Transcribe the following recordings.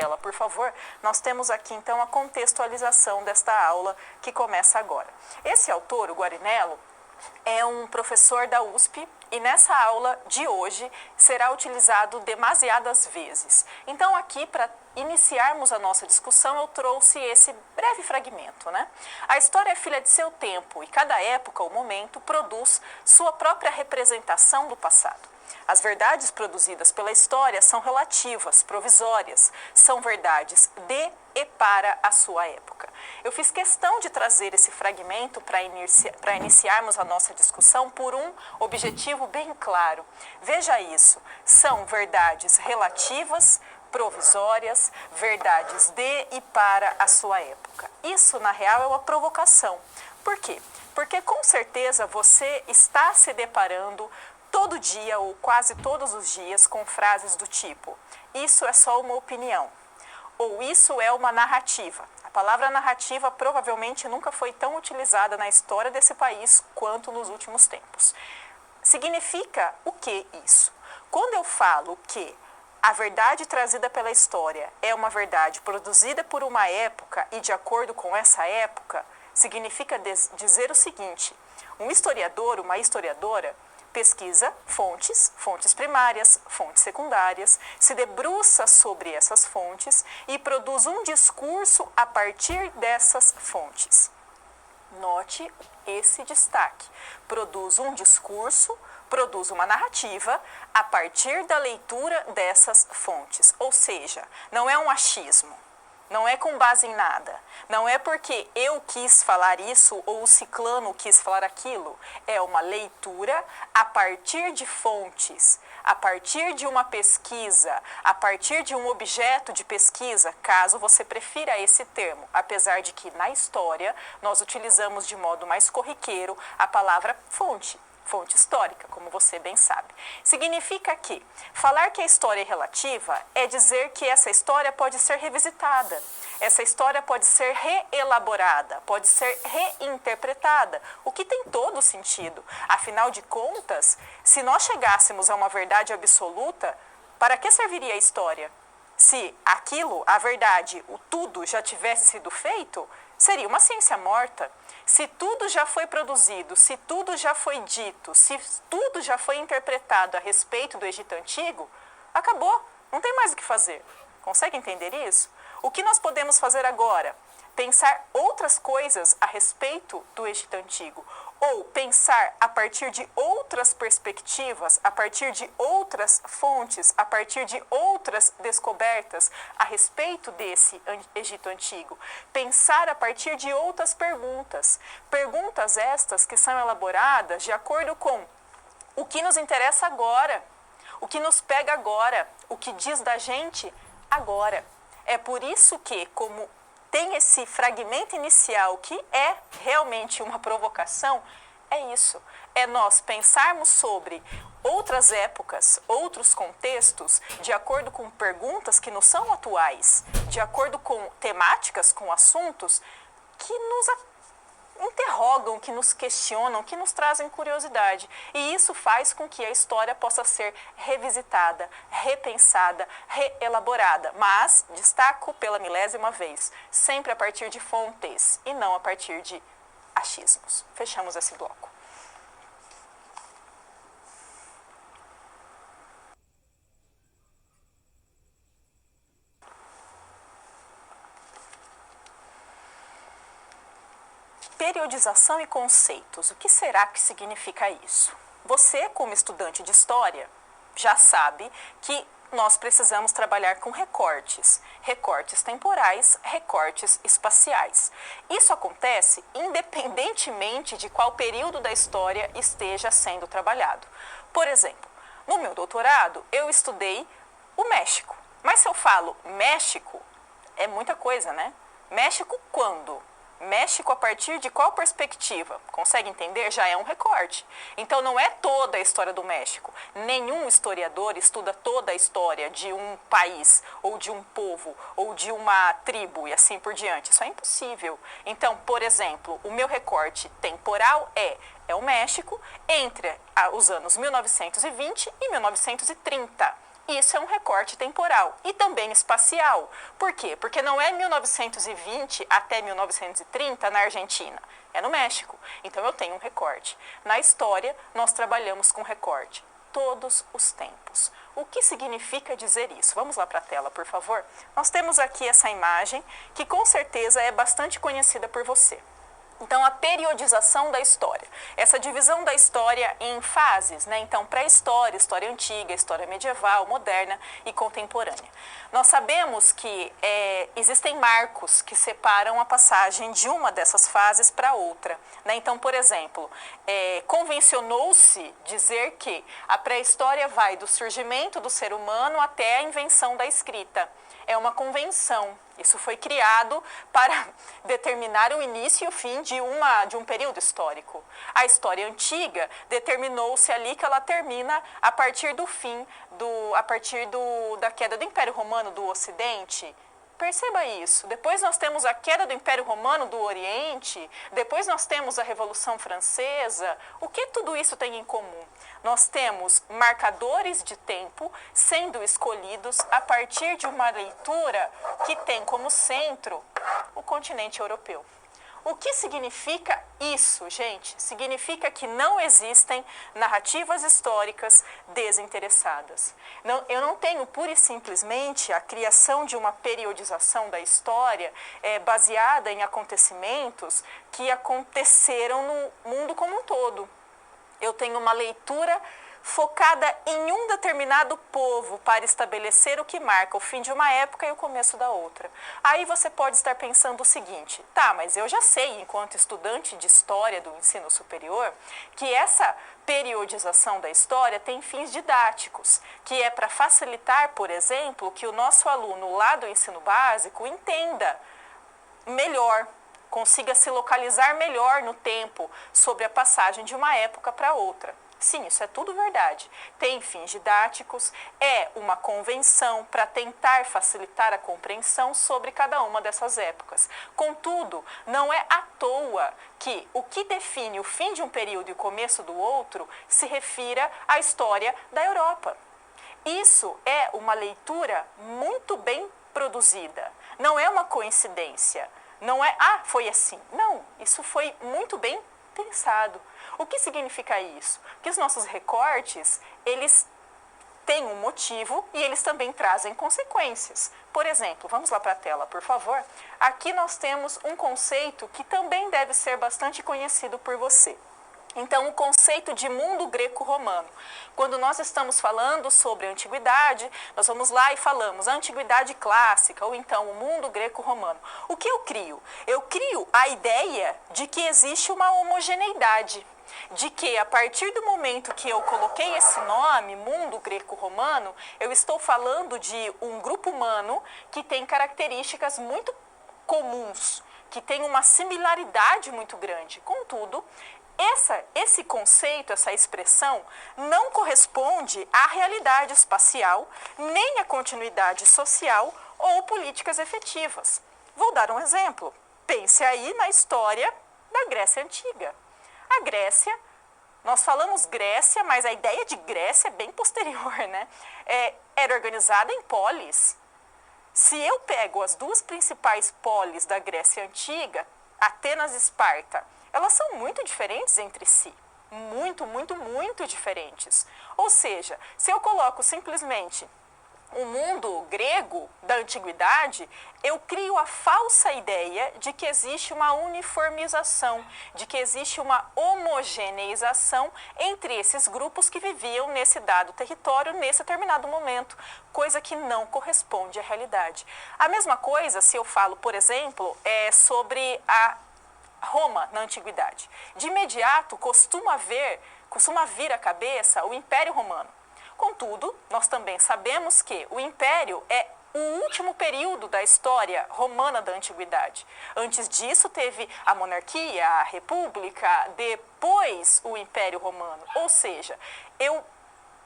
tela, por favor. Nós temos aqui, então, a contextualização desta aula que começa agora. Esse autor, o Guarinello, é um professor da USP e nessa aula de hoje será utilizado demasiadas vezes. Então, aqui, para iniciarmos a nossa discussão, eu trouxe esse breve fragmento, né? A história é filha de seu tempo e cada época ou momento produz sua própria representação do passado. As verdades produzidas pela história são relativas, provisórias, são verdades de e para a sua época. Eu fiz questão de trazer esse fragmento para iniciarmos a nossa discussão por um objetivo bem claro. Veja isso, são verdades relativas, provisórias, verdades de e para a sua época. Isso, na real, é uma provocação. Por quê? Porque com certeza você está se deparando todo dia ou quase todos os dias com frases do tipo: isso é só uma opinião, ou isso é uma narrativa. A palavra narrativa provavelmente nunca foi tão utilizada na história desse país quanto nos últimos tempos. Significa o que isso? Quando eu falo que a verdade trazida pela história é uma verdade produzida por uma época e de acordo com essa época, significa dizer o seguinte: um historiador, uma historiadora, pesquisa fontes primárias, fontes secundárias, se debruça sobre essas fontes e produz um discurso a partir dessas fontes. Note esse destaque. Produz um discurso, produz uma narrativa a partir da leitura dessas fontes. Ou seja, não é um achismo. Não é com base em nada. Não é porque eu quis falar isso ou o ciclano quis falar aquilo. É uma leitura a partir de fontes, a partir de uma pesquisa, a partir de um objeto de pesquisa, caso você prefira esse termo. Apesar de que na história nós utilizamos de modo mais corriqueiro a palavra fonte. Fonte histórica, como você bem sabe. Significa que falar que a história é relativa é dizer que essa história pode ser revisitada, essa história pode ser reelaborada, pode ser reinterpretada, o que tem todo sentido. Afinal de contas, se nós chegássemos a uma verdade absoluta, para que serviria a história? Se aquilo, a verdade, o tudo já tivesse sido feito, seria uma ciência morta. Se tudo já foi produzido, se tudo já foi dito, se tudo já foi interpretado a respeito do Egito Antigo, acabou, não tem mais o que fazer. Consegue entender isso? O que nós podemos fazer agora? Pensar outras coisas a respeito do Egito Antigo, ou pensar a partir de outras perspectivas, a partir de outras fontes, a partir de outras descobertas a respeito desse Egito Antigo. Pensar a partir de outras perguntas. Perguntas estas que são elaboradas de acordo com o que nos interessa agora, o que nos pega agora, o que diz da gente agora. É por isso que, como tem esse fragmento inicial que é realmente uma provocação, é isso. É nós pensarmos sobre outras épocas, outros contextos, de acordo com perguntas que não são atuais, de acordo com temáticas, com assuntos que nos interrogam, que nos questionam, que nos trazem curiosidade. E isso faz com que a história possa ser revisitada, repensada, reelaborada. Mas, destaco pela milésima vez, sempre a partir de fontes e não a partir de achismos. Fechamos esse bloco. Periodização e conceitos. O que será que significa isso? Você, como estudante de história, já sabe que nós precisamos trabalhar com recortes. Recortes temporais, recortes espaciais. Isso acontece independentemente de qual período da história esteja sendo trabalhado. Por exemplo, no meu doutorado, eu estudei o México. Mas se eu falo México, é muita coisa, né? México quando? México a partir de qual perspectiva? Consegue entender? Já é um recorte. Então não é toda a história do México. Nenhum historiador estuda toda a história de um país, ou de um povo, ou de uma tribo e assim por diante. Isso é impossível. Então, por exemplo, o meu recorte temporal é o México entre os anos 1920 e 1930. Isso é um recorte temporal e também espacial. Por quê? Porque não é 1920 até 1930 na Argentina, é no México. Então eu tenho um recorte. Na história, nós trabalhamos com recorte todos os tempos. O que significa dizer isso? Vamos lá para a tela, por favor. Nós temos aqui essa imagem que com certeza é bastante conhecida por você. Então, a periodização da história, essa divisão da história em fases, né? Então, pré-história, história antiga, história medieval, moderna e contemporânea. Nós sabemos que existem marcos que separam a passagem de uma dessas fases para outra, né? Então, por exemplo, convencionou-se dizer que a pré-história vai do surgimento do ser humano até a invenção da escrita. É uma convenção. Isso foi criado para determinar o início e o fim de um período histórico. A história antiga determinou-se ali que ela termina a partir do fim, da queda do Império Romano do Ocidente. Perceba isso. Depois nós temos a queda do Império Romano do Oriente, depois nós temos a Revolução Francesa. O que tudo isso tem em comum? Nós temos marcadores de tempo sendo escolhidos a partir de uma leitura que tem como centro o continente europeu. O que significa isso, gente? Significa que não existem narrativas históricas desinteressadas. Eu não tenho pura e simplesmente a criação de uma periodização da história baseada em acontecimentos que aconteceram no mundo como um todo. Eu tenho uma leitura focada em um determinado povo para estabelecer o que marca o fim de uma época e o começo da outra. Aí você pode estar pensando o seguinte, tá, mas eu já sei, enquanto estudante de história do ensino superior, que essa periodização da história tem fins didáticos, que é para facilitar, por exemplo, que o nosso aluno lá do ensino básico entenda melhor, consiga se localizar melhor no tempo sobre a passagem de uma época para outra. Sim, isso é tudo verdade. Tem fins didáticos, é uma convenção para tentar facilitar a compreensão sobre cada uma dessas épocas. Contudo, não é à toa que o que define o fim de um período e o começo do outro se refira à história da Europa. Isso é uma leitura muito bem produzida. Não é uma coincidência. Não é, foi assim. Não, isso foi muito bem pensado. O que significa isso? Que os nossos recortes, eles têm um motivo e eles também trazem consequências. Por exemplo, vamos lá para a tela, por favor. Aqui nós temos um conceito que também deve ser bastante conhecido por você. Então, o conceito de mundo greco-romano. Quando nós estamos falando sobre a antiguidade, nós vamos lá e falamos a antiguidade clássica, ou então o mundo greco-romano. O que eu crio? Eu crio a ideia de que existe uma homogeneidade, de que a partir do momento que eu coloquei esse nome, mundo greco-romano, eu estou falando de um grupo humano que tem características muito comuns, que tem uma similaridade muito grande. Contudo, esse conceito, essa expressão, não corresponde à realidade espacial, nem à continuidade social ou políticas efetivas. Vou dar um exemplo. Pense aí na história da Grécia Antiga. A Grécia, nós falamos Grécia, mas a ideia de Grécia é bem posterior, né? Era organizada em polis. Se eu pego as duas principais polis da Grécia Antiga, Atenas e Esparta, elas são muito diferentes entre si. Muito, muito, muito diferentes. Ou seja, se eu coloco simplesmente o mundo grego da antiguidade, eu crio a falsa ideia de que existe uma uniformização, de que existe uma homogeneização entre esses grupos que viviam nesse dado território, nesse determinado momento, coisa que não corresponde à realidade. A mesma coisa se eu falo, por exemplo, sobre a Roma na antiguidade. De imediato costuma vir à cabeça o Império Romano. Contudo, nós também sabemos que o Império é o último período da história romana da antiguidade. Antes disso teve a monarquia, a república, depois o Império Romano. Ou seja, eu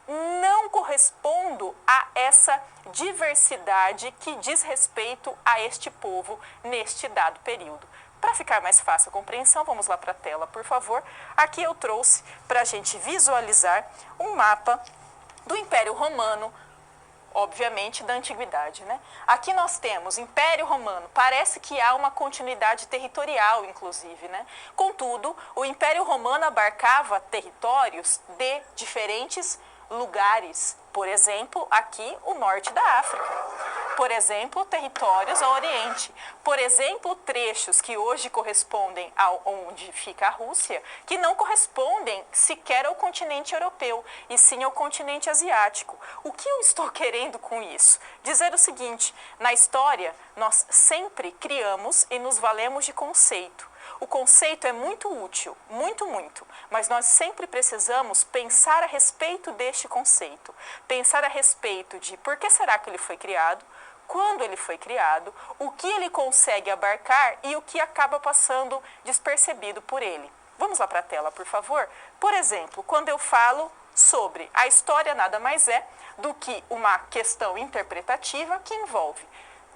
não correspondo a essa diversidade que diz respeito a este povo neste dado período. Para ficar mais fácil a compreensão, vamos lá para a tela, por favor. Aqui eu trouxe para a gente visualizar um mapa do Império Romano obviamente, da antiguidade, né? Aqui nós temos Império Romano, parece que há uma continuidade territorial, inclusive, né? Contudo, o Império Romano abarcava territórios de diferentes lugares, por exemplo, aqui o norte da África, por exemplo, territórios ao Oriente, por exemplo, trechos que hoje correspondem ao onde fica a Rússia, que não correspondem sequer ao continente europeu, e sim ao continente asiático. O que eu estou querendo com isso? Dizer o seguinte: na história, nós sempre criamos e nos valemos de conceito. O conceito é muito útil, muito, mas nós sempre precisamos pensar a respeito deste conceito, pensar a respeito de por que será que ele foi criado, quando ele foi criado, o que ele consegue abarcar e o que acaba passando despercebido por ele. Vamos lá para a tela, por favor? Por exemplo, quando eu falo sobre a história, nada mais é do que uma questão interpretativa que envolve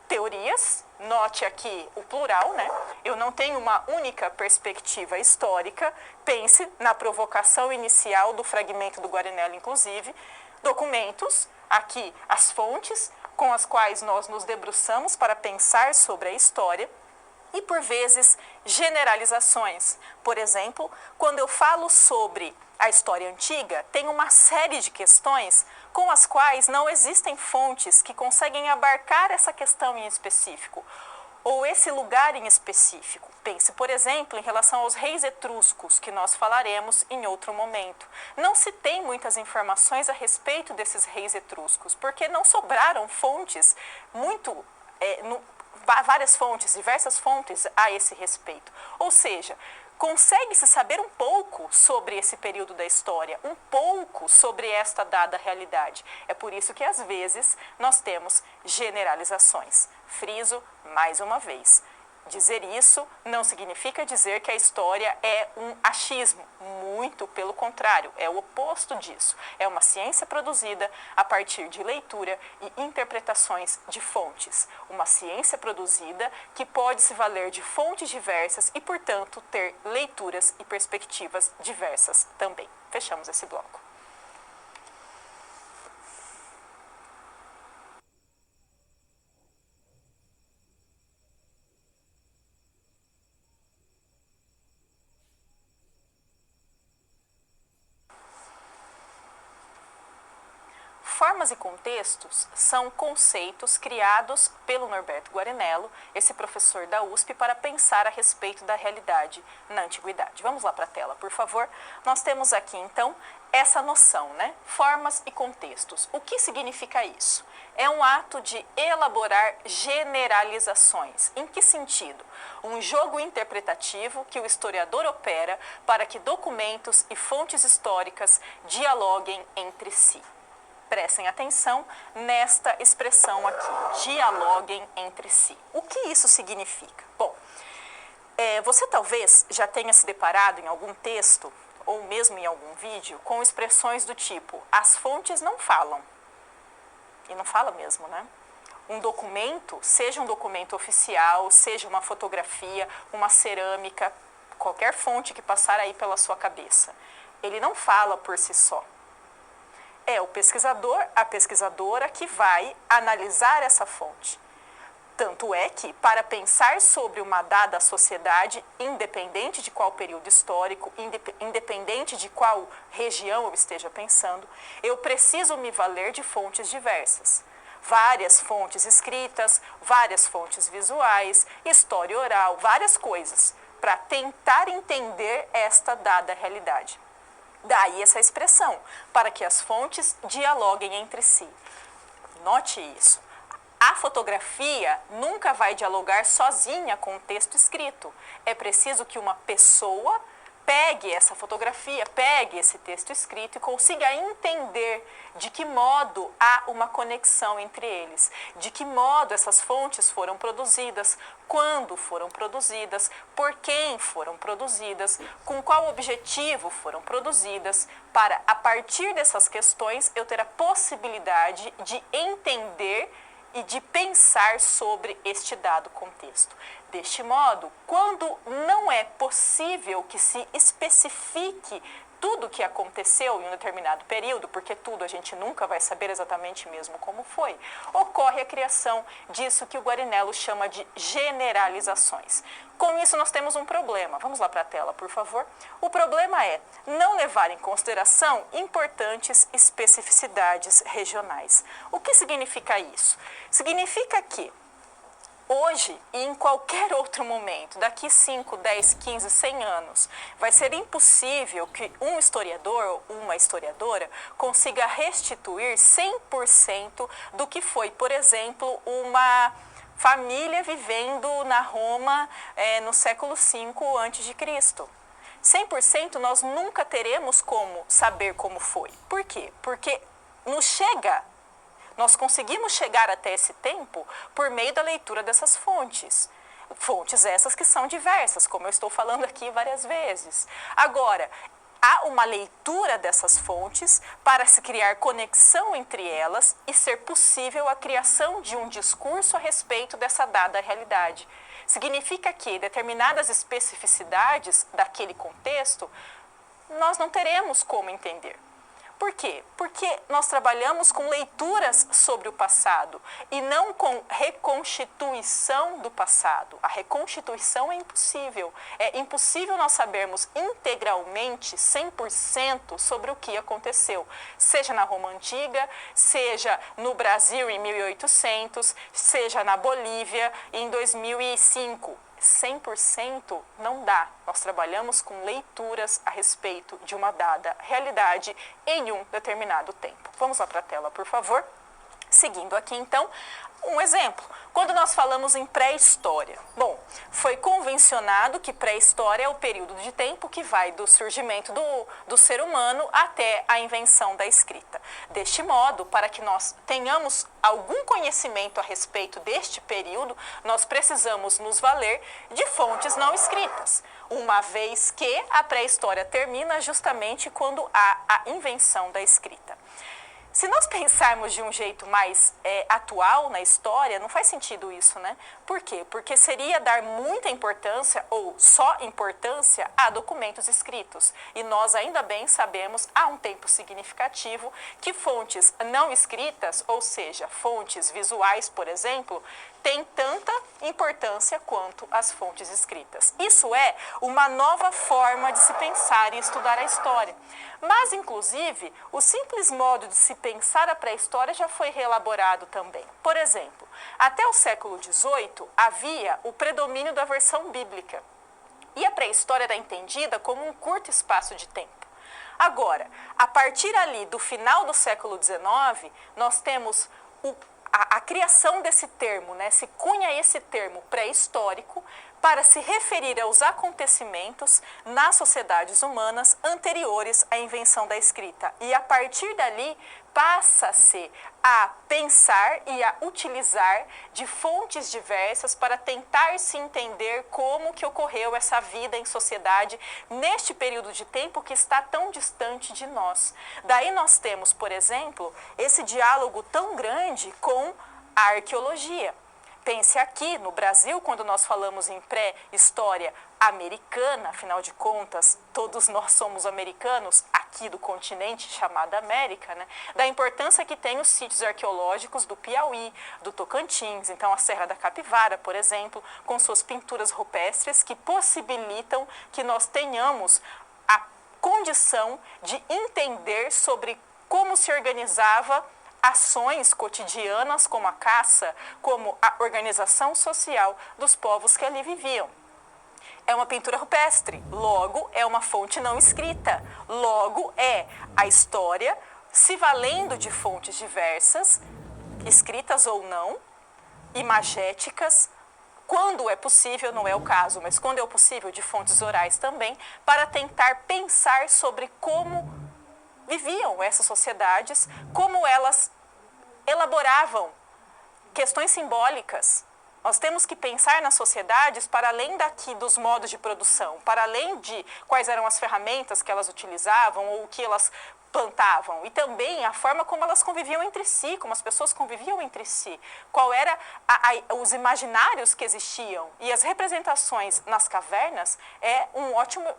teorias, note aqui o plural, né? Eu não tenho uma única perspectiva histórica, pense na provocação inicial do fragmento do Guarinello, inclusive, documentos, aqui as fontes com as quais nós nos debruçamos para pensar sobre a história, e por vezes generalizações. Por exemplo, quando eu falo sobre a história antiga, tem uma série de questões com as quais não existem fontes que conseguem abarcar essa questão em específico, ou esse lugar em específico. Pense, por exemplo, em relação aos reis etruscos, que nós falaremos em outro momento. Não se tem muitas informações a respeito desses reis etruscos, porque não sobraram fontes várias fontes, diversas fontes a esse respeito. Ou seja, consegue-se saber um pouco sobre esse período da história, um pouco sobre esta dada realidade. É por isso que, às vezes, nós temos generalizações. Friso mais uma vez. Dizer isso não significa dizer que a história é um achismo, muito pelo contrário, é o oposto disso. É uma ciência produzida a partir de leitura e interpretações de fontes. Uma ciência produzida que pode se valer de fontes diversas e, portanto, ter leituras e perspectivas diversas também. Fechamos esse bloco. Formas e contextos são conceitos criados pelo Norberto Guarinello, esse professor da USP, para pensar a respeito da realidade na antiguidade. Vamos lá para a tela, por favor. Nós temos aqui, então, essa noção, né? Formas e contextos. O que significa isso? É um ato de elaborar generalizações. Em que sentido? Um jogo interpretativo que o historiador opera para que documentos e fontes históricas dialoguem entre si. Prestem atenção nesta expressão aqui, dialoguem entre si. O que isso significa? Bom, você talvez já tenha se deparado em algum texto, ou mesmo em algum vídeo, com expressões do tipo, as fontes não falam. E não fala mesmo, né? Um documento, seja um documento oficial, seja uma fotografia, uma cerâmica, qualquer fonte que passar aí pela sua cabeça, ele não fala por si só. É o pesquisador, a pesquisadora que vai analisar essa fonte. Tanto é que, para pensar sobre uma dada sociedade, independente de qual período histórico, independente de qual região eu esteja pensando, eu preciso me valer de fontes diversas. Várias fontes escritas, várias fontes visuais, história oral, várias coisas, para tentar entender esta dada realidade. Daí essa expressão, para que as fontes dialoguem entre si. Note isso. A fotografia nunca vai dialogar sozinha com o texto escrito. É preciso que uma pessoa pegue essa fotografia, pegue esse texto escrito e consiga entender de que modo há uma conexão entre eles, de que modo essas fontes foram produzidas, quando foram produzidas, por quem foram produzidas, com qual objetivo foram produzidas, para, a partir dessas questões, eu ter a possibilidade de entender e de pensar sobre este dado contexto. Deste modo, quando não é possível que se especifique tudo que aconteceu em um determinado período, porque tudo a gente nunca vai saber exatamente mesmo como foi, ocorre a criação disso que o Guarinello chama de generalizações. Com isso nós temos um problema. Vamos lá para a tela, por favor. O problema é não levar em consideração importantes especificidades regionais. O que significa isso? Significa que hoje e em qualquer outro momento, daqui 5, 10, 15, 100 anos, vai ser impossível que um historiador ou uma historiadora consiga restituir 100% do que foi, por exemplo, uma família vivendo na Roma no século V a.C. 100% nós nunca teremos como saber como foi. Por quê? Porque nós conseguimos chegar até esse tempo por meio da leitura dessas fontes. Fontes essas que são diversas, como eu estou falando aqui várias vezes. Agora, há uma leitura dessas fontes para se criar conexão entre elas e ser possível a criação de um discurso a respeito dessa dada realidade. Significa que determinadas especificidades daquele contexto nós não teremos como entender. Por quê? Porque nós trabalhamos com leituras sobre o passado e não com reconstituição do passado. A reconstituição é impossível. É impossível nós sabermos integralmente, 100% sobre o que aconteceu. Seja na Roma Antiga, seja no Brasil em 1800, seja na Bolívia em 2005. 100% não dá. Nós trabalhamos com leituras a respeito de uma dada realidade em um determinado tempo. Vamos lá para a tela, por favor. Seguindo aqui, então, um exemplo. Quando nós falamos em pré-história, bom, foi convencionado que pré-história é o período de tempo que vai do surgimento do ser humano até a invenção da escrita. Deste modo, para que nós tenhamos algum conhecimento a respeito deste período, nós precisamos nos valer de fontes não escritas, uma vez que a pré-história termina justamente quando há a invenção da escrita. Se nós pensarmos de um jeito mais atual na história, não faz sentido isso, né? Por quê? Porque seria dar muita importância ou só importância a documentos escritos. E nós ainda bem sabemos, há um tempo significativo, que fontes não escritas, ou seja, fontes visuais, por exemplo, têm tanta importância quanto as fontes escritas. Isso é uma nova forma de se pensar e estudar a história. Mas, inclusive, o simples modo de se pensar a pré-história já foi reelaborado também. Por exemplo, até o século XVIII havia o predomínio da versão bíblica. E a pré-história era entendida como um curto espaço de tempo. Agora, a partir ali do final do século XIX, nós temos a criação desse termo, né? Se cunha esse termo pré-histórico para se referir aos acontecimentos nas sociedades humanas anteriores à invenção da escrita. E a partir dali passa-se a pensar e a utilizar de fontes diversas para tentar se entender como que ocorreu essa vida em sociedade neste período de tempo que está tão distante de nós. Daí nós temos, por exemplo, esse diálogo tão grande com a arqueologia. Pense aqui no Brasil, quando nós falamos em pré-história americana, afinal de contas, todos nós somos americanos aqui do continente chamado América, né? Da importância que tem os sítios arqueológicos do Piauí, do Tocantins, então a Serra da Capivara, por exemplo, com suas pinturas rupestres que possibilitam que nós tenhamos a condição de entender sobre como se organizava ações cotidianas como a caça, como a organização social dos povos que ali viviam. É uma pintura rupestre, logo é uma fonte não escrita, logo é a história se valendo de fontes diversas, escritas ou não, imagéticas, quando é possível, não é o caso, mas quando é possível de fontes orais também, para tentar pensar sobre como viviam essas sociedades, como elas elaboravam questões simbólicas. Nós temos que pensar nas sociedades para além daqui dos modos de produção, para além de quais eram as ferramentas que elas utilizavam ou o que elas plantavam, e também a forma como elas conviviam entre si, como as pessoas conviviam entre si, qual era os imaginários que existiam. E as representações nas cavernas é um ótimo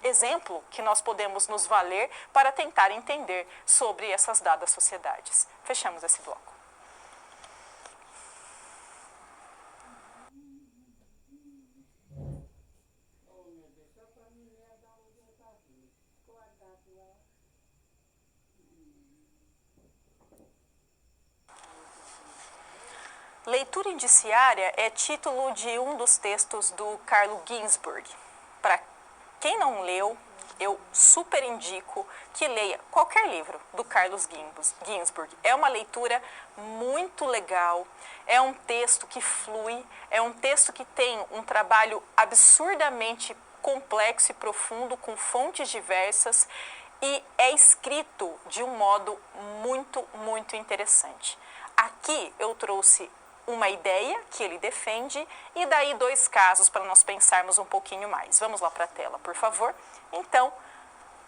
exemplo que nós podemos nos valer para tentar entender sobre essas dadas sociedades. Fechamos esse bloco. Leitura indiciária é título de um dos textos do Carlo Ginzburg. Para quem não leu, eu super indico que leia qualquer livro do Carlos Ginzburg. É uma leitura muito legal, é um texto que flui, é um texto que tem um trabalho absurdamente complexo e profundo, com fontes diversas, e é escrito de um modo muito, muito interessante. Aqui eu trouxe uma ideia que ele defende e daí 2 casos para nós pensarmos um pouquinho mais. Vamos lá para a tela, por favor. Então,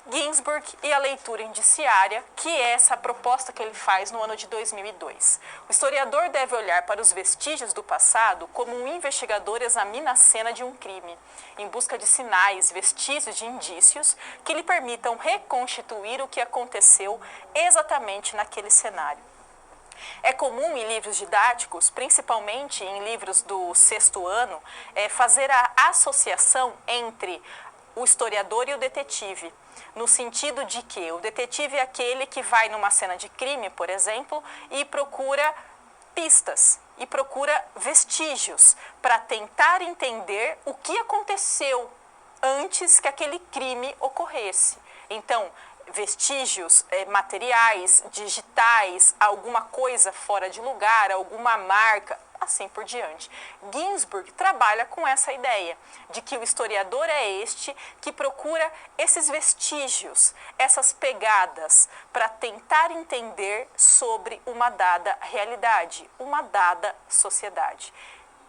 Ginzburg e a leitura indiciária, que é essa proposta que ele faz no ano de 2002. O historiador deve olhar para os vestígios do passado como um investigador examina a cena de um crime, em busca de sinais, vestígios de indícios que lhe permitam reconstituir o que aconteceu exatamente naquele cenário. É comum em livros didáticos, principalmente em livros do 6º ano, fazer a associação entre o historiador e o detetive, no sentido de que o detetive é aquele que vai numa cena de crime, por exemplo, e procura pistas, e procura vestígios para tentar entender o que aconteceu antes que aquele crime ocorresse. Então, vestígios materiais, digitais, alguma coisa fora de lugar, alguma marca, assim por diante. Ginzburg trabalha com essa ideia de que o historiador é este que procura esses vestígios, essas pegadas, para tentar entender sobre uma dada realidade, uma dada sociedade.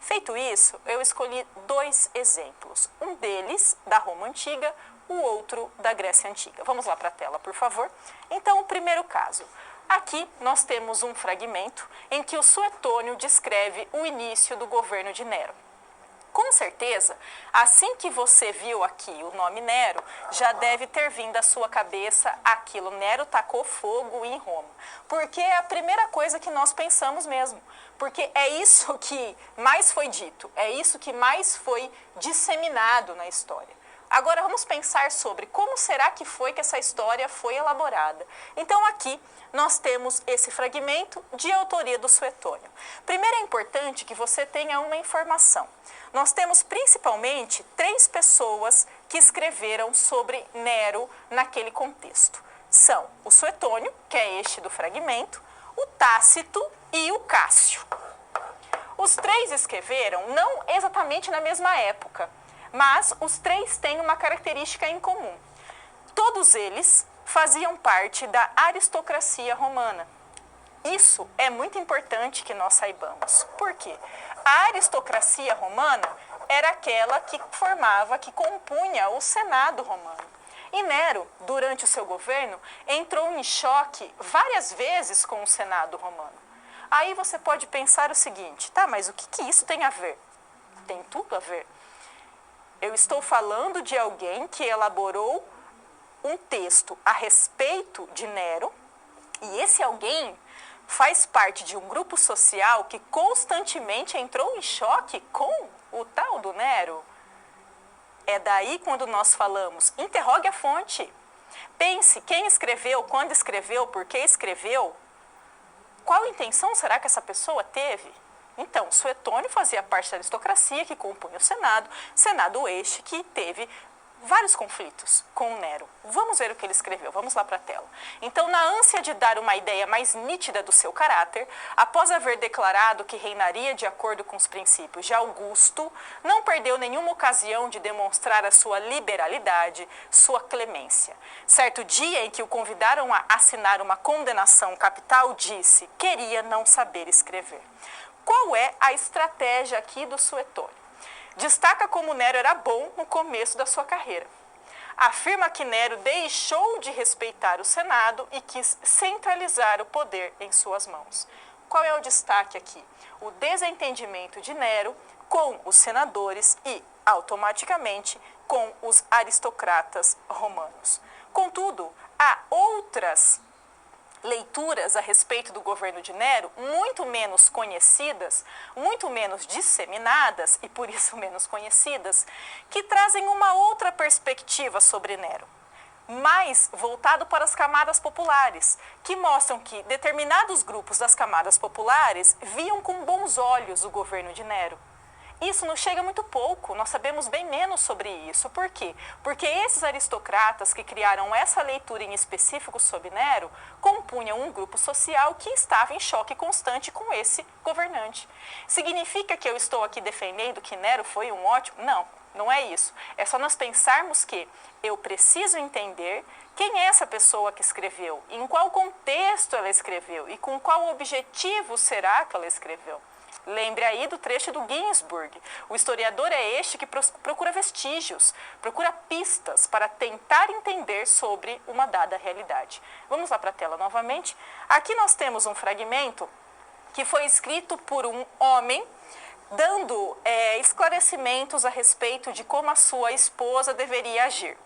Feito isso, eu escolhi 2 exemplos. Um deles, da Roma Antiga, o outro da Grécia Antiga. Vamos lá para a tela, por favor. Então, o primeiro caso. Aqui nós temos um fragmento em que o Suetônio descreve o início do governo de Nero. Com certeza, assim que você viu aqui o nome Nero, já deve ter vindo à sua cabeça aquilo, Nero tacou fogo em Roma. Porque é a primeira coisa que nós pensamos mesmo. Porque é isso que mais foi dito, é isso que mais foi disseminado na história. Agora vamos pensar sobre como será que foi que essa história foi elaborada. Então aqui nós temos esse fragmento de autoria do Suetônio. Primeiro é importante que você tenha uma informação. Nós temos principalmente 3 pessoas que escreveram sobre Nero naquele contexto. São o Suetônio, que é este do fragmento, o Tácito e o Cássio. Os 3 escreveram não exatamente na mesma época, mas os 3 têm uma característica em comum. Todos eles faziam parte da aristocracia romana. Isso é muito importante que nós saibamos. Por quê? A aristocracia romana era aquela que formava, que compunha o Senado romano. E Nero, durante o seu governo, entrou em choque várias vezes com o Senado romano. Aí você pode pensar o seguinte, tá, mas o que isso tem a ver? Tem tudo a ver. Eu estou falando de alguém que elaborou um texto a respeito de Nero, e esse alguém faz parte de um grupo social que constantemente entrou em choque com o tal do Nero. É daí quando nós falamos, interrogue a fonte. Pense quem escreveu, quando escreveu, por que escreveu. Qual intenção será que essa pessoa teve? Então, Suetônio fazia parte da aristocracia que compunha o Senado este que teve vários conflitos com o Nero. Vamos ver o que ele escreveu, vamos lá para a tela. Então, na ânsia de dar uma ideia mais nítida do seu caráter, após haver declarado que reinaria de acordo com os princípios de Augusto, não perdeu nenhuma ocasião de demonstrar a sua liberalidade, sua clemência. Certo dia em que o convidaram a assinar uma condenação capital, disse: queria não saber escrever. Qual é a estratégia aqui do Suetônio? Destaca como Nero era bom no começo da sua carreira. Afirma que Nero deixou de respeitar o Senado e quis centralizar o poder em suas mãos. Qual é o destaque aqui? O desentendimento de Nero com os senadores e automaticamente com os aristocratas romanos. Contudo, há outras leituras a respeito do governo de Nero, muito menos conhecidas, muito menos disseminadas e por isso menos conhecidas, que trazem uma outra perspectiva sobre Nero, mais voltado para as camadas populares, que mostram que determinados grupos das camadas populares viam com bons olhos o governo de Nero. Isso nos chega muito pouco, nós sabemos bem menos sobre isso. Por quê? Porque esses aristocratas que criaram essa leitura em específico sobre Nero compunham um grupo social que estava em choque constante com esse governante. Significa que eu estou aqui defendendo que Nero foi um ótimo? Não, não é isso. É só nós pensarmos que eu preciso entender quem é essa pessoa que escreveu, em qual contexto ela escreveu e com qual objetivo será que ela escreveu. Lembre aí do trecho do Ginsburg. O historiador é este que procura vestígios, procura pistas para tentar entender sobre uma dada realidade. Vamos lá para a tela novamente. Aqui nós temos um fragmento que foi escrito por um homem dando esclarecimentos a respeito de como a sua esposa deveria agir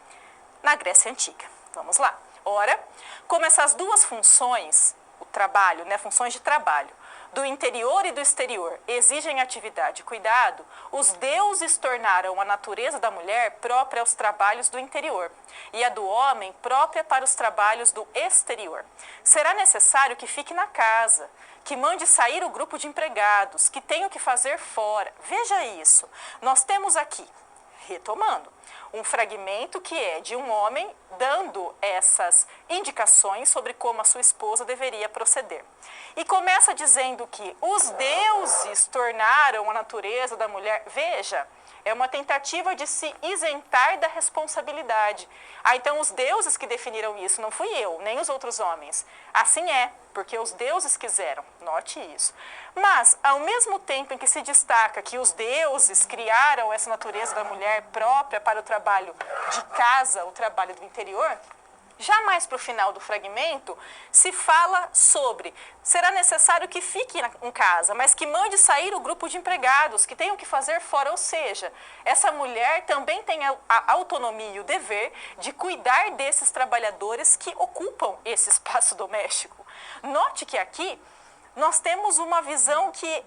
na Grécia Antiga. Vamos lá. Ora, como essas duas funções, o trabalho, funções de trabalho, do interior e do exterior exigem atividade e cuidado, os deuses tornaram a natureza da mulher própria aos trabalhos do interior e a do homem própria para os trabalhos do exterior. Será necessário que fique na casa, que mande sair o grupo de empregados, que tenha o que fazer fora. Veja isso. Nós temos aqui, retomando, um fragmento que é de um homem dando essas indicações sobre como a sua esposa deveria proceder. E começa dizendo que os deuses tornaram a natureza da mulher. Veja, é uma tentativa de se isentar da responsabilidade. Então os deuses que definiram isso, não fui eu, nem os outros homens. Assim é, porque os deuses quiseram, note isso. Mas, ao mesmo tempo em que se destaca que os deuses criaram essa natureza da mulher própria para o trabalho de casa, o trabalho do interior, já mais para o final do fragmento, se fala sobre, será necessário que fique em casa, mas que mande sair o grupo de empregados, que tenham que fazer fora, ou seja, essa mulher também tem a autonomia e o dever de cuidar desses trabalhadores que ocupam esse espaço doméstico. Note que aqui nós temos uma visão que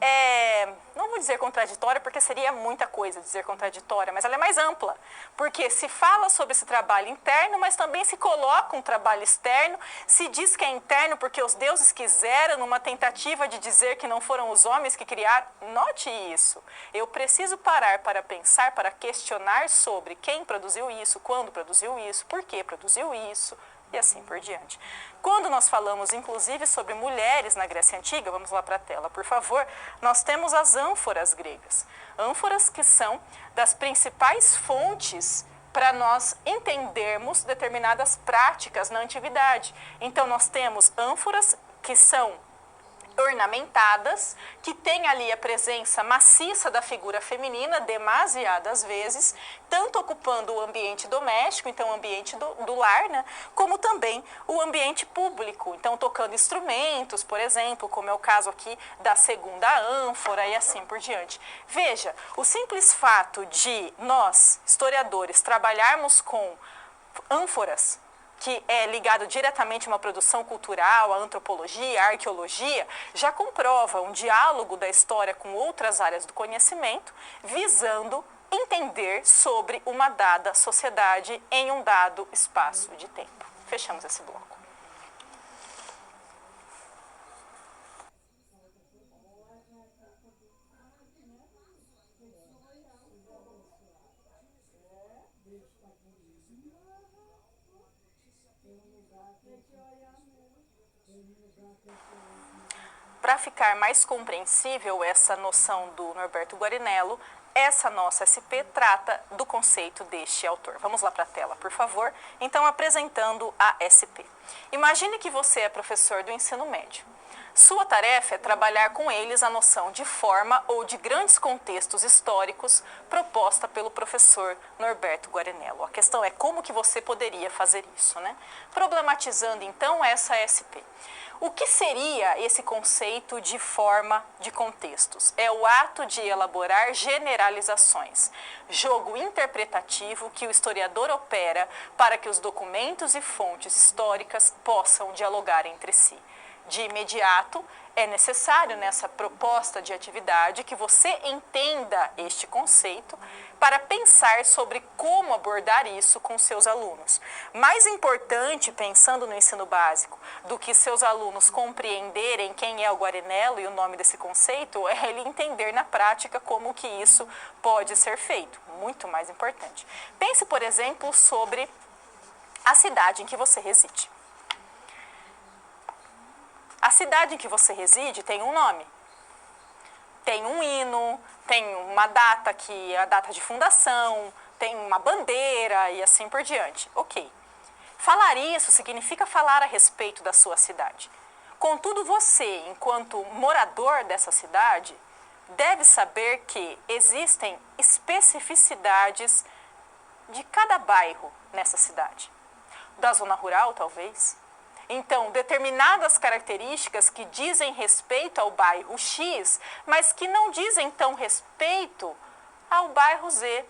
não vou dizer contraditória, porque seria muita coisa dizer contraditória, mas ela é mais ampla, porque se fala sobre esse trabalho interno, mas também se coloca um trabalho externo, se diz que é interno porque os deuses quiseram, numa tentativa de dizer que não foram os homens que criaram. Note isso, eu preciso parar para pensar, para questionar sobre quem produziu isso, quando produziu isso, por que produziu isso, e assim por diante. Quando nós falamos, inclusive, sobre mulheres na Grécia Antiga, vamos lá para a tela, por favor, nós temos as ânforas gregas. Ânforas que são das principais fontes para nós entendermos determinadas práticas na antiguidade. Então, nós temos ânforas que são ornamentadas, que tem ali a presença maciça da figura feminina, demasiadas vezes, tanto ocupando o ambiente doméstico, então o ambiente do lar, como também o ambiente público, então tocando instrumentos, por exemplo, como é o caso aqui da segunda ânfora e assim por diante. Veja, o simples fato de nós, historiadores, trabalharmos com ânforas, que é ligado diretamente a uma produção cultural, a antropologia, a arqueologia, já comprova um diálogo da história com outras áreas do conhecimento, visando entender sobre uma dada sociedade em um dado espaço de tempo. Fechamos esse bloco. Para ficar mais compreensível essa noção do Norberto Guarinello, essa nossa SP trata do conceito deste autor. Vamos lá para a tela, por favor. Então, apresentando a SP. Imagine que você é professor do ensino médio. Sua tarefa é trabalhar com eles a noção de forma ou de grandes contextos históricos proposta pelo professor Norberto Guarinello. A questão é como que você poderia fazer isso, Problematizando, então, essa SP. O que seria esse conceito de forma de contextos? É o ato de elaborar generalizações, jogo interpretativo que o historiador opera para que os documentos e fontes históricas possam dialogar entre si. De imediato, é necessário nessa proposta de atividade que você entenda este conceito para pensar sobre como abordar isso com seus alunos. Mais importante, pensando no ensino básico, do que seus alunos compreenderem quem é o Guarinello e o nome desse conceito, é ele entender na prática como que isso pode ser feito. Muito mais importante. Pense, por exemplo, sobre a cidade em que você reside. A cidade em que você reside tem um nome, tem um hino, tem uma data que é a data de fundação, tem uma bandeira e assim por diante. Ok. Falar isso significa falar a respeito da sua cidade. Contudo, você, enquanto morador dessa cidade, deve saber que existem especificidades de cada bairro nessa cidade. Da zona rural, talvez. Então, determinadas características que dizem respeito ao bairro X, mas que não dizem tão respeito ao bairro Z.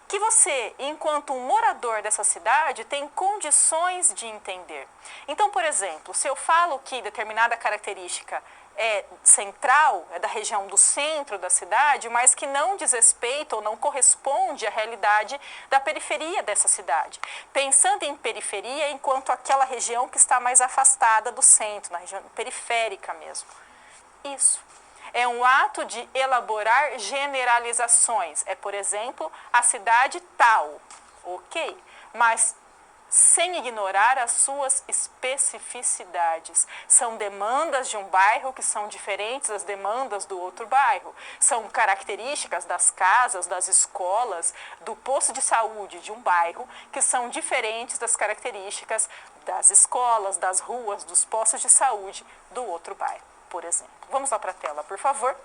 Que você, enquanto um morador dessa cidade, tem condições de entender. Então, por exemplo, se eu falo que determinada característica é central, é da região do centro da cidade, mas que não diz respeito ou não corresponde à realidade da periferia dessa cidade. Pensando em periferia enquanto aquela região que está mais afastada do centro, na região periférica mesmo. Isso. É um ato de elaborar generalizações. É, por exemplo, a cidade tal, ok? Mas sem ignorar as suas especificidades. São demandas de um bairro que são diferentes das demandas do outro bairro. São características das casas, das escolas, do posto de saúde de um bairro que são diferentes das características das escolas, das ruas, dos postos de saúde do outro bairro, por exemplo. Vamos lá para a tela, por favor.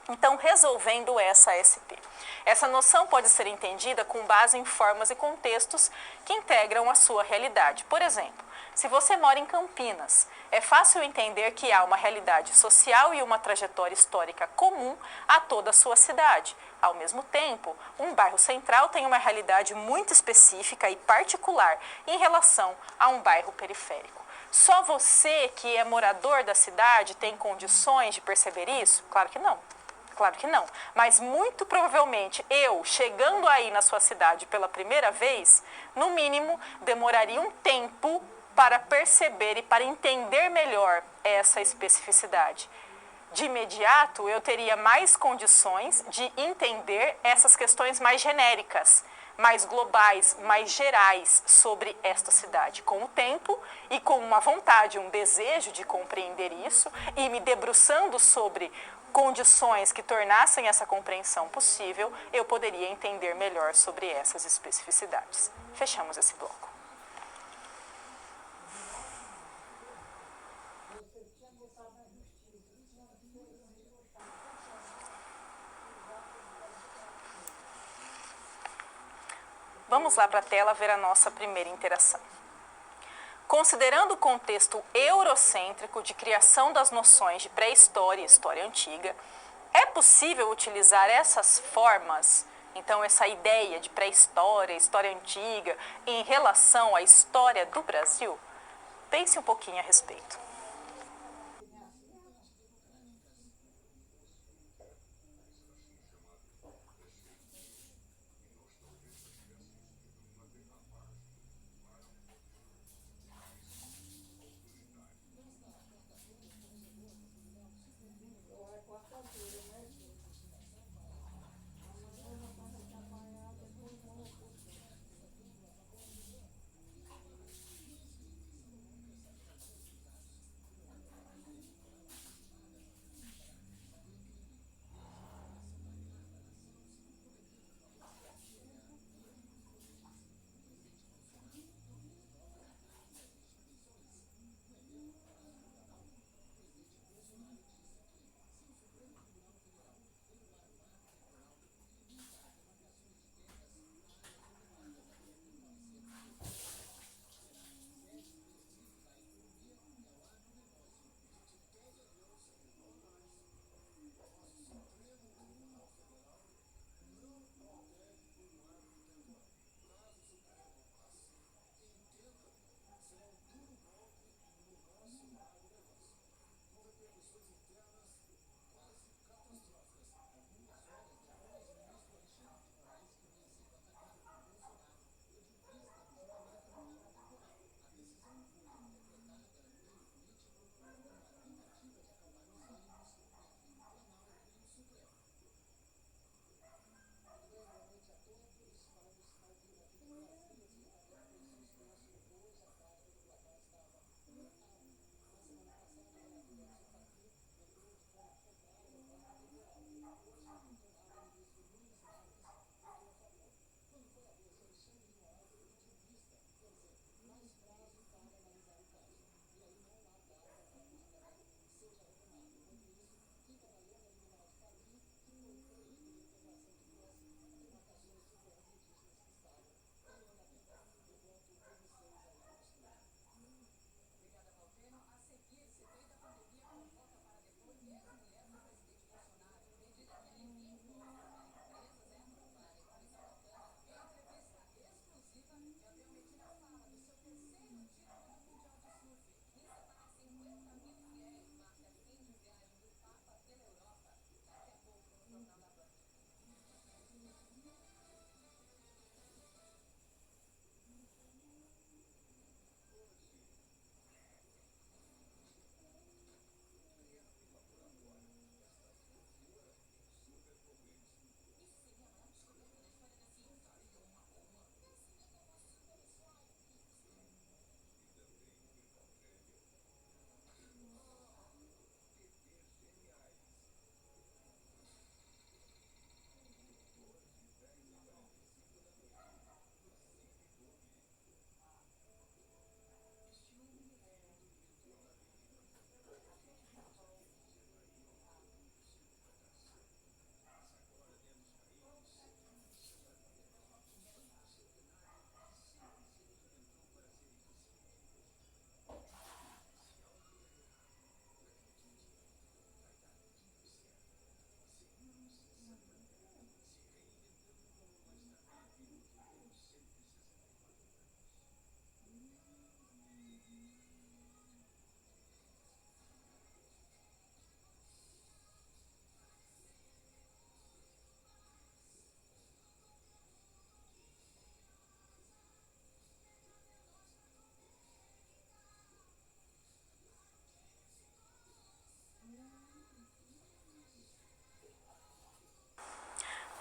Então, resolvendo essa ASP. Essa noção pode ser entendida com base em formas e contextos que integram a sua realidade. Por exemplo, se você mora em Campinas, é fácil entender que há uma realidade social e uma trajetória histórica comum a toda a sua cidade. Ao mesmo tempo, um bairro central tem uma realidade muito específica e particular em relação a um bairro periférico. Só você que é morador da cidade tem condições de perceber isso? Claro que não. Claro que não, mas muito provavelmente eu, chegando aí na sua cidade pela primeira vez, no mínimo, demoraria um tempo para perceber e para entender melhor essa especificidade. De imediato, eu teria mais condições de entender essas questões mais genéricas, mais globais, mais gerais sobre esta cidade. Com o tempo e com uma vontade, um desejo de compreender isso e me debruçando sobre condições que tornassem essa compreensão possível, eu poderia entender melhor sobre essas especificidades. Fechamos esse bloco. Vamos lá para a tela ver a nossa primeira interação. Considerando o contexto eurocêntrico de criação das noções de pré-história e história antiga, é possível utilizar essas formas, então essa ideia de pré-história, história antiga, em relação à história do Brasil? Pense um pouquinho a respeito.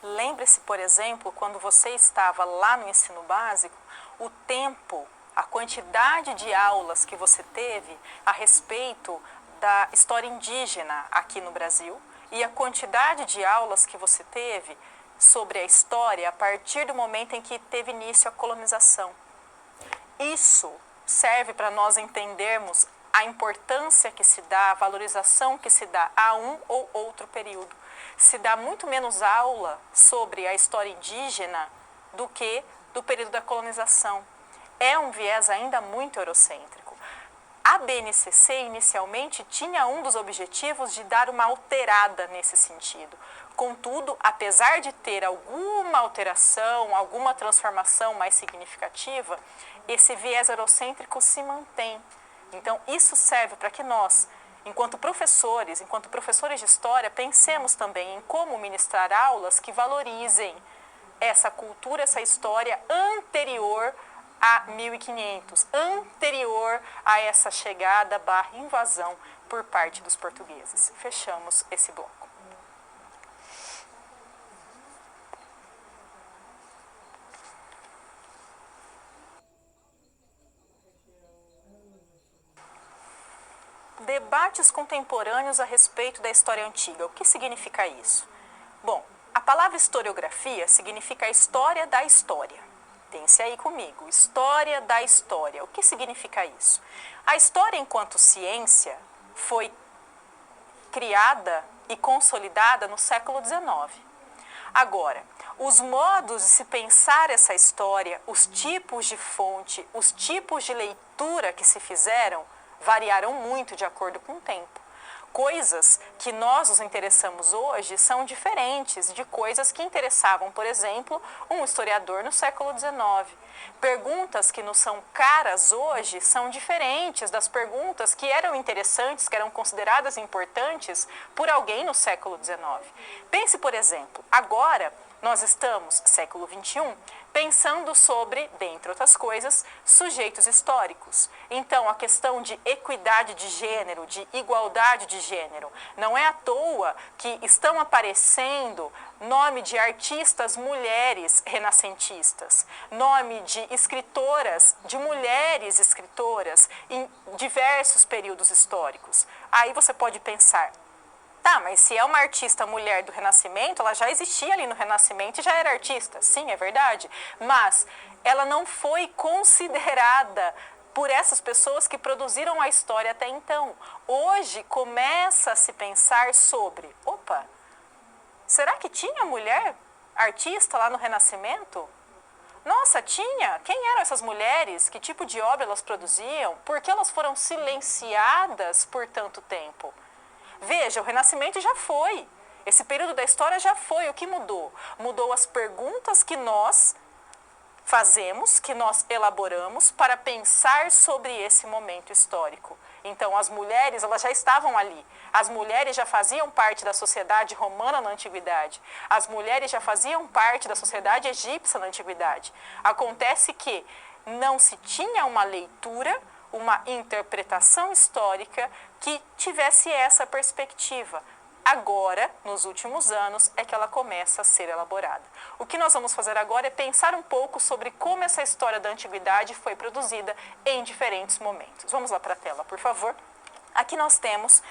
Lembre-se, por exemplo, quando você estava lá no ensino básico, o tempo, a quantidade de aulas que você teve a respeito da história indígena aqui no Brasil e a quantidade de aulas que você teve sobre a história a partir do momento em que teve início a colonização. Isso serve para nós entendermos a importância que se dá, a valorização que se dá a um ou outro período. Se dá muito menos aula sobre a história indígena do que do período da colonização. É um viés ainda muito eurocêntrico. A BNCC inicialmente tinha um dos objetivos de dar uma alterada nesse sentido. Contudo, apesar de ter alguma alteração, alguma transformação mais significativa, esse viés eurocêntrico se mantém. Então, isso serve para que nós, enquanto professores de história, pensemos também em como ministrar aulas que valorizem essa cultura, essa história anterior a 1500, anterior a essa chegada / invasão por parte dos portugueses. Fechamos esse bloco. Debates contemporâneos a respeito da história antiga. O que significa isso? Bom, a palavra historiografia significa a história da história. Pense aí comigo, história da história. O que significa isso? A história enquanto ciência foi criada e consolidada no século XIX. Agora, os modos de se pensar essa história, os tipos de fonte, os tipos de leitura que se fizeram, variaram muito de acordo com o tempo. Coisas que nós nos interessamos hoje são diferentes de coisas que interessavam, por exemplo, um historiador no século XIX. Perguntas que nos são caras hoje são diferentes das perguntas que eram interessantes, que eram consideradas importantes por alguém no século XIX. Pense, por exemplo, agora nós estamos, século XXI, pensando sobre, dentre outras coisas, sujeitos históricos. Então, a questão de equidade de gênero, de igualdade de gênero. Não é à toa que estão aparecendo nome de artistas mulheres renascentistas, nome de escritoras, de mulheres escritoras em diversos períodos históricos. Aí você pode pensar, tá, mas se é uma artista mulher do Renascimento, ela já existia ali no Renascimento e já era artista. Sim, é verdade. Mas ela não foi considerada por essas pessoas que produziram a história até então. Hoje começa a se pensar sobre, opa, será que tinha mulher artista lá no Renascimento? Nossa, tinha? Quem eram essas mulheres? Que tipo de obra elas produziam? Por que elas foram silenciadas por tanto tempo? Veja, o Renascimento já foi. Esse período da história já foi. O que mudou? Mudou as perguntas que nós fazemos, que nós elaboramos para pensar sobre esse momento histórico. Então, as mulheres, elas já estavam ali. As mulheres já faziam parte da sociedade romana na antiguidade. As mulheres já faziam parte da sociedade egípcia na antiguidade. Acontece que não se tinha uma leitura, uma interpretação histórica que tivesse essa perspectiva. Agora, nos últimos anos, é que ela começa a ser elaborada. O que nós vamos fazer agora é pensar um pouco sobre como essa história da antiguidade foi produzida em diferentes momentos. Vamos lá para a tela, por favor. Aqui nós temos